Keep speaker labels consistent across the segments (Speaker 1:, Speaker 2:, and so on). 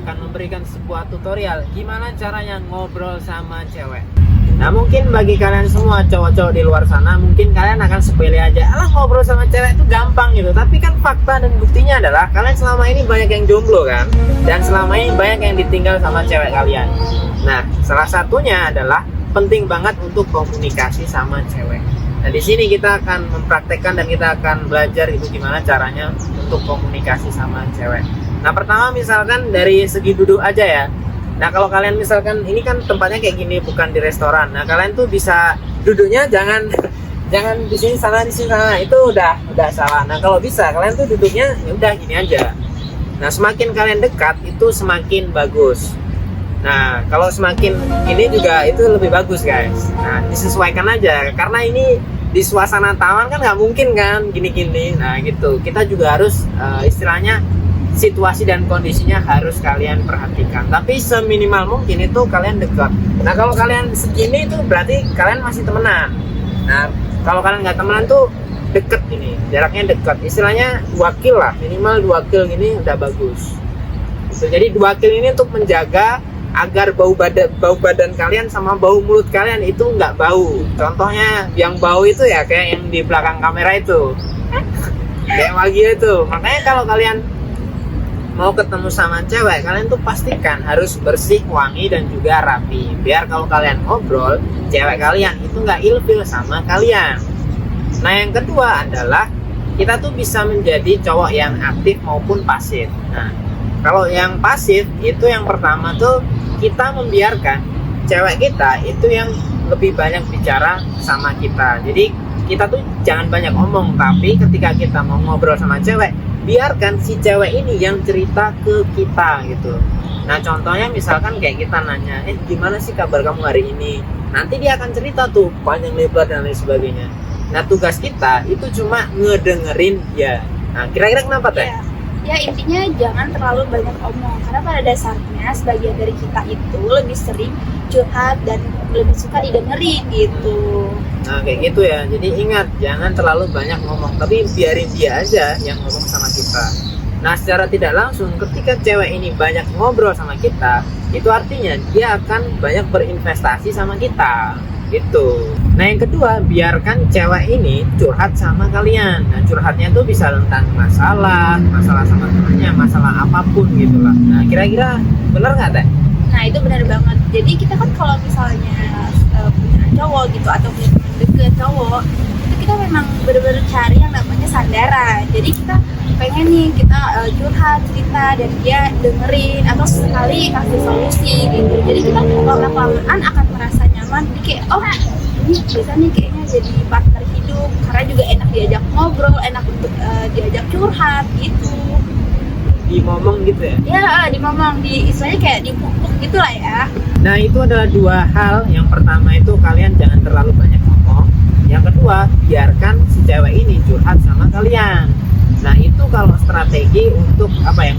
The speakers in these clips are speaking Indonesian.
Speaker 1: kita akan memberikan sebuah tutorial gimana caranya ngobrol sama cewek. Nah mungkin bagi kalian semua cowok-cowok di luar sana, mungkin kalian akan sepele aja, alah ngobrol sama cewek itu gampang gitu. Tapi kan fakta dan buktinya adalah kalian selama ini banyak yang jomblo kan, dan selama ini banyak yang ditinggal sama cewek kalian. Nah salah satunya adalah penting banget untuk komunikasi sama cewek. Nah di sini kita akan mempraktekkan dan kita akan belajar itu gimana caranya untuk komunikasi sama cewek. Nah pertama misalkan dari segi duduk aja ya. Nah kalau kalian misalkan ini kan tempatnya kayak gini, bukan di restoran. Nah kalian tuh bisa duduknya jangan di sini sana itu udah salah. Nah kalau bisa kalian tuh duduknya ya udah gini aja. Nah semakin kalian dekat itu semakin bagus. Nah kalau semakin ini juga itu lebih bagus guys. Nah disesuaikan aja karena ini di suasana taman kan nggak mungkin kan gini-gini. Nah gitu kita juga harus istilahnya situasi dan kondisinya harus kalian perhatikan, tapi seminimal mungkin itu kalian dekat. Nah kalau kalian segini itu berarti kalian masih temenan. Nah kalau kalian nggak temenan tuh deket, ini jaraknya dekat, istilahnya 2 kil lah, minimal 2 kil gini udah bagus. Jadi 2 kil ini untuk menjaga agar bau badan kalian sama bau mulut kalian itu nggak bau. Contohnya yang bau itu ya kayak yang di belakang kamera itu kayak Wagyu itu. Makanya kalau kalian mau ketemu sama cewek, kalian tuh pastikan harus bersih, wangi, dan juga rapi. Biar kalau kalian ngobrol, cewek kalian itu nggak ilfil sama kalian. Nah yang kedua adalah kita tuh bisa menjadi cowok yang aktif maupun pasif. Nah kalau yang pasif itu yang pertama tuh kita membiarkan cewek kita itu yang lebih banyak bicara sama kita. Jadi kita tuh jangan banyak ngomong, tapi ketika kita mau ngobrol sama cewek, biarkan si cewek ini yang cerita ke kita gitu. Nah contohnya misalkan kayak kita nanya, gimana sih kabar kamu hari ini? Nanti dia akan cerita tuh panjang lebar dan lain sebagainya. Nah tugas kita itu cuma ngedengerin dia. Nah kira-kira kenapa teh?
Speaker 2: Ya intinya jangan terlalu banyak omong, karena pada dasarnya sebagian dari kita itu lebih sering curhat dan lebih suka didengerin gitu.
Speaker 1: Nah kayak gitu ya, jadi ingat jangan terlalu banyak ngomong, tapi biarin dia aja yang ngomong sama kita. Nah secara tidak langsung ketika cewek ini banyak ngobrol sama kita, itu artinya dia akan banyak berinvestasi sama kita gitu. Nah yang kedua, biarkan cewek ini curhat sama kalian. Nah curhatnya tuh bisa tentang masalah sama temannya, masalah apapun gitulah. Nah kira-kira bener nggak teh?
Speaker 2: Nah itu benar banget. Jadi kita kan kalau misalnya punya cowok gitu atau punya teman deket cowok, itu kita memang benar-benar cari yang namanya sandaran. Jadi kita pengen nih kita curhat cerita dan dia dengerin atau sekali kasih solusi gitu. Jadi kita lama-lamaan akan merasa nyaman. Jadi kayak ini bisa nih kayaknya jadi partner hidup, karena juga enak diajak ngobrol, enak untuk diajak curhat gitu.
Speaker 1: Dimomong gitu ya?
Speaker 2: Ya, dimomong, istilahnya kayak dipupuk gitu lah ya.
Speaker 1: Nah itu adalah 2 hal. Yang pertama itu kalian jangan terlalu banyak ngomong. Yang kedua, biarkan si cewek ini curhat sama kalian. Nah itu kalau strategi untuk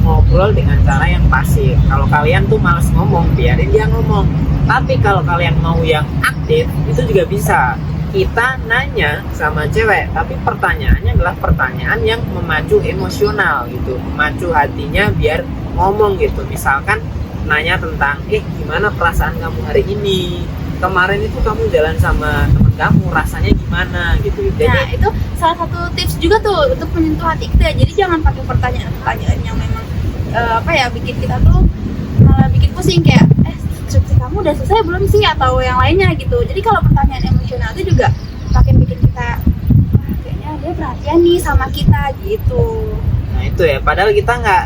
Speaker 1: ngobrol dengan cara yang pasif. Kalau kalian tuh males ngomong, biarin dia ngomong. Tapi kalau kalian mau yang aktif, itu juga bisa. Kita nanya sama cewek, tapi pertanyaannya adalah pertanyaan yang memacu emosional gitu, memacu hatinya biar ngomong gitu. Misalkan nanya tentang gimana perasaan kamu hari ini, kemarin itu kamu jalan sama teman kamu rasanya gimana gitu. Jadi,
Speaker 2: nah itu salah satu tips juga tuh untuk menyentuh hati kita. Jadi jangan pakai pertanyaan yang memang bikin kita tuh malah bikin pusing, kayak skripsi kamu udah selesai belum sih atau yang lainnya gitu. Jadi kalau pertanyaan emosional itu juga makin bikin kita kayaknya dia perhatian nih sama kita gitu.
Speaker 1: Nah itu ya, padahal kita nggak,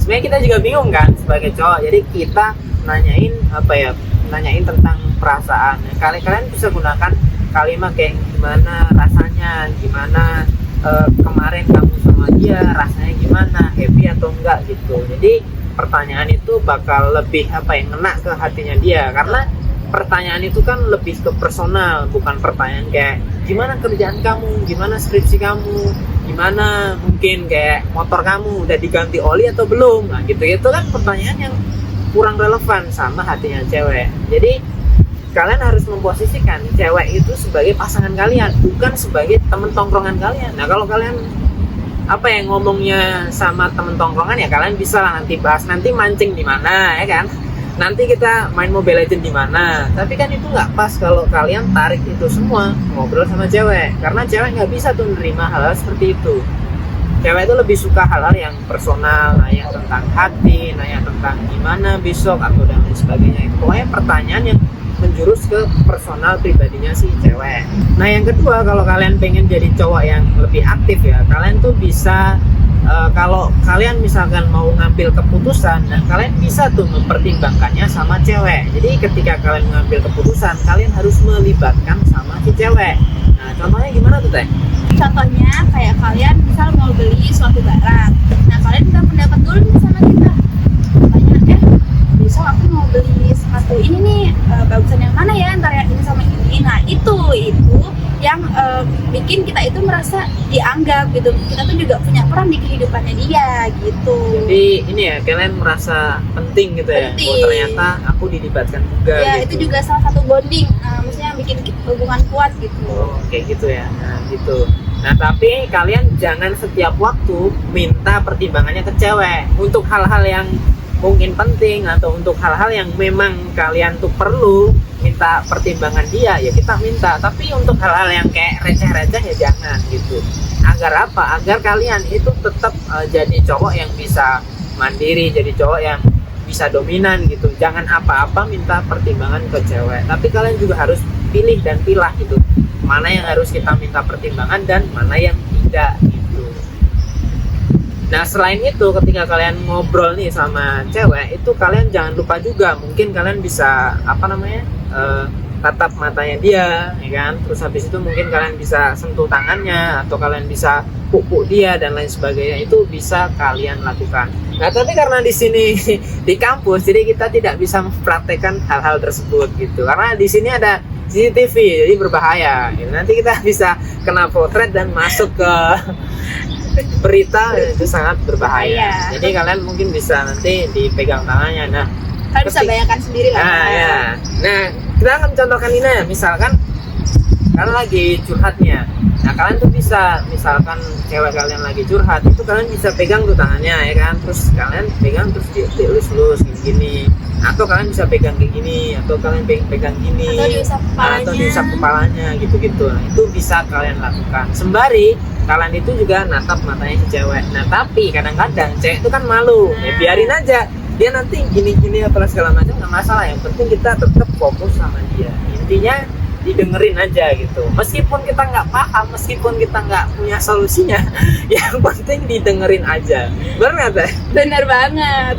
Speaker 1: sebenarnya kita juga bingung kan sebagai cowok. Jadi kita nanyain tentang perasaan. Nah, kalian bisa gunakan kalimat kayak gimana rasanya, gimana kemarin kamu sama dia rasanya gimana, happy atau enggak gitu. Jadi pertanyaan itu bakal lebih ngena ke hatinya dia, karena pertanyaan itu kan lebih ke personal, bukan pertanyaan kayak gimana kerjaan kamu, gimana skripsi kamu, gimana mungkin kayak motor kamu udah diganti oli atau belum. Nah gitu kan pertanyaan yang kurang relevan sama hatinya cewek. Jadi kalian harus memposisikan cewek itu sebagai pasangan kalian, bukan sebagai temen tongkrongan kalian. Nah kalau kalian apa ya, ngomongnya sama temen tongkrongan ya kalian bisa lah nanti bahas, nanti mancing di mana ya kan, nanti kita main Mobile Legends di mana. Tapi kan itu nggak pas kalau kalian tarik itu semua ngobrol sama cewek, karena cewek nggak bisa tuh nerima hal-hal seperti itu. Cewek itu lebih suka hal-hal yang personal, nanya tentang hati, nanya tentang gimana besok atau dan lain sebagainya. Itu pokoknya pertanyaan yang menjurus ke personal pribadinya si cewek. Nah yang kedua, kalau kalian pengen jadi cowok yang lebih aktif ya, kalian tuh bisa kalau kalian misalkan mau ngambil keputusan, nah kalian bisa tuh mempertimbangkannya sama cewek. Jadi ketika kalian mengambil keputusan, kalian harus melibatkan sama si cewek. Nah contohnya gimana tuh Teh?
Speaker 2: Contohnya kayak kalian misal mau beli suatu barang, nah kalian minta pendapat dulu nih sama kita. Katanya, besok aku mau beli sepatu ini nih, bagusan yang mana ya antara yang ini sama ini. Nah itu yang bikin kita itu merasa dianggap gitu. Kita tuh juga punya peran di kehidupannya dia gitu.
Speaker 1: Jadi ini ya, kalian merasa penting gitu ya.
Speaker 2: Penting.
Speaker 1: Oh ternyata aku dilibatkan juga.
Speaker 2: Ya
Speaker 1: gitu.
Speaker 2: itu juga salah satu bonding, maksudnya yang bikin hubungan kuat gitu.
Speaker 1: Oh kayak gitu ya. Nah gitu. Nah tapi kalian jangan setiap waktu minta pertimbangannya ke cewek untuk hal-hal yang mungkin penting atau untuk hal-hal yang memang kalian tuh perlu minta pertimbangan dia, ya kita minta. Tapi untuk hal-hal yang kayak receh-receh ya jangan gitu. Agar apa? Agar kalian itu tetap jadi cowok yang bisa mandiri, jadi cowok yang bisa dominan gitu. Jangan apa-apa minta pertimbangan ke cewek. Tapi kalian juga harus pilih dan pilah gitu. Mana yang harus kita minta pertimbangan dan mana yang tidak gitu. Nah selain itu, ketika kalian ngobrol nih sama cewek, itu kalian jangan lupa juga, mungkin kalian bisa tatap matanya dia, ya kan? Terus habis itu mungkin kalian bisa sentuh tangannya, atau kalian bisa puk-puk dia dan lain sebagainya. Itu bisa kalian lakukan. Nah tapi karena di sini di kampus, jadi kita tidak bisa mempraktekkan hal-hal tersebut gitu. Karena di sini ada CCTV, jadi berbahaya. Gitu. Nanti kita bisa kena potret dan masuk ke berita, itu sangat berbahaya. Jadi kalian mungkin bisa nanti dipegang tangannya. Nah,
Speaker 2: kalian bisa bayangkan sendiri lah.
Speaker 1: Ya. Nah, kita akan contohkan ini ya. Misalkan kalian lagi curhatnya. Nah, kalian tuh bisa, misalkan cewek kalian lagi curhat, itu kalian bisa pegang tuh tangannya ya kan. Terus kalian pegang terus dielus-elus gini-gini. Atau kalian bisa pegang kayak gini, atau kalian pegang gini,
Speaker 2: atau diusap kepalanya,
Speaker 1: gitu-gitu. Nah, itu bisa kalian lakukan sembari kalian itu juga natap matanya si cewek. Nah tapi kadang-kadang cewek itu kan malu, ya biarin aja dia nanti gini-gini apa segala macam, nggak masalah. Yang penting kita tetap fokus sama dia. Intinya didengerin aja gitu. Meskipun kita nggak paham, meskipun kita nggak punya solusinya, yang penting didengerin aja. Benar nggak Teh?
Speaker 2: Bener banget.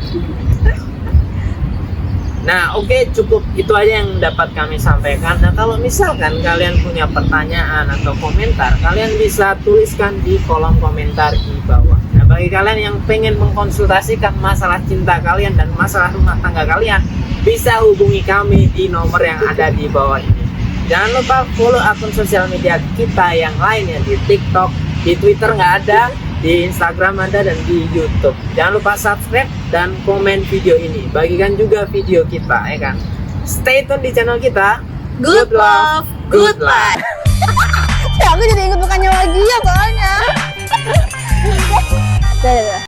Speaker 1: Nah oke, cukup itu aja yang dapat kami sampaikan. Nah kalau misalkan kalian punya pertanyaan atau komentar, kalian bisa tuliskan di kolom komentar di bawah. Nah bagi kalian yang pengen mengkonsultasikan masalah cinta kalian dan masalah rumah tangga kalian, bisa hubungi kami di nomor yang ada di bawah ini. Jangan lupa follow akun sosial media kita yang lainnya, di TikTok, di Twitter nggak ada, di Instagram ada, dan di YouTube. Jangan lupa subscribe dan komen video ini. Bagikan juga video kita, ya kan? Stay tune di channel kita.
Speaker 2: Good love, good life.
Speaker 3: Ya, aku jadi inget bukannya lagi ya soalnya. Dadah.